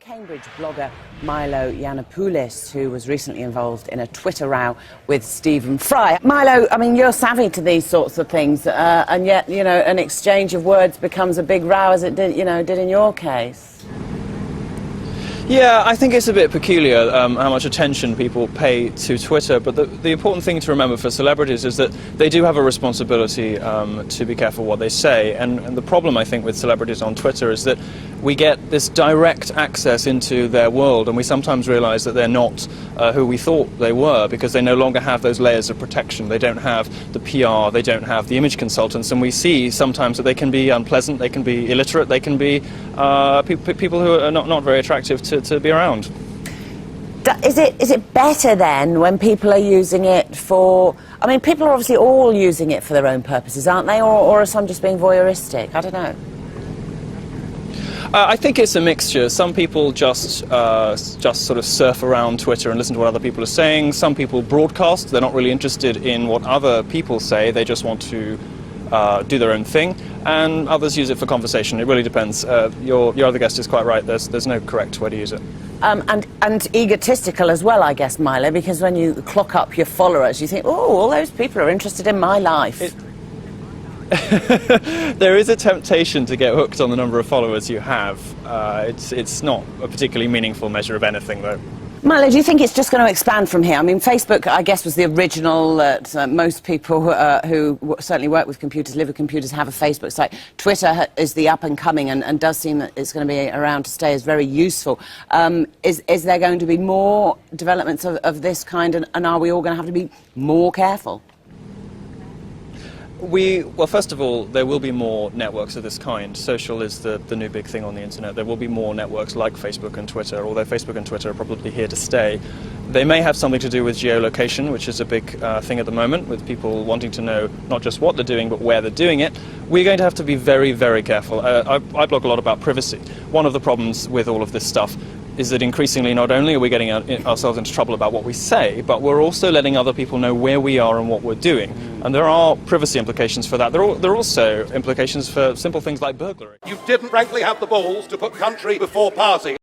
Cambridge blogger Milo Yiannopoulos, who was recently involved in a Twitter row with Stephen Fry. Milo, I mean, you're savvy to these sorts of things, and yet, you know, an exchange of words becomes a big row, as it did, did in your case. Yeah, I think it's a bit peculiar how much attention people pay to Twitter, but the important thing to remember for celebrities is that they do have a responsibility to be careful what they say, and the problem, I think, with celebrities on Twitter is that we get this direct access into their world, and we sometimes realise that they're not who we thought they were, because they no longer have those layers of protection. They don't have the PR, they don't have the image consultants, and we see sometimes that they can be unpleasant, they can be illiterate, they can be people who are not very attractive to be around. Is it better then when people are using it for... I mean, people are obviously all using it for their own purposes, aren't they? Or are some just being voyeuristic? I don't know. I think it's a mixture. Some people just sort of surf around Twitter and listen to what other people are saying. Some people broadcast. They're not really interested in what other people say. They just want to do their own thing. And others use it for conversation. It really depends. Your other guest is quite right. There's no correct way to use it. And egotistical as well, I guess, Milo, because when you clock up your followers, you think, oh, all those people are interested in my life. There is a temptation to get hooked on the number of followers you have. It's not a particularly meaningful measure of anything, though. Milo, do you think it's just going to expand from here? I mean, Facebook, I guess, was the original that most people who certainly work with computers, live with computers, have a Facebook site. Twitter is the up-and-coming and does seem that it's going to be around to stay, is very useful. Is there going to be more developments of this kind, and are we all going to have to be more careful? Well, first of all, there will be more networks of this kind. Social is the new big thing on the internet. There will be more networks like Facebook and Twitter, although Facebook and Twitter are probably here to stay. They may have something to do with geolocation, which is a big thing at the moment, with people wanting to know not just what they're doing, but where they're doing it. We're going to have to be very, very careful. I blog a lot about privacy. One of the problems with all of this stuff is that increasingly not only are we getting ourselves into trouble about what we say, but we're also letting other people know where we are and what we're doing. And there are privacy implications for that. There are also implications for simple things like burglary. You didn't frankly have the balls to put country before party.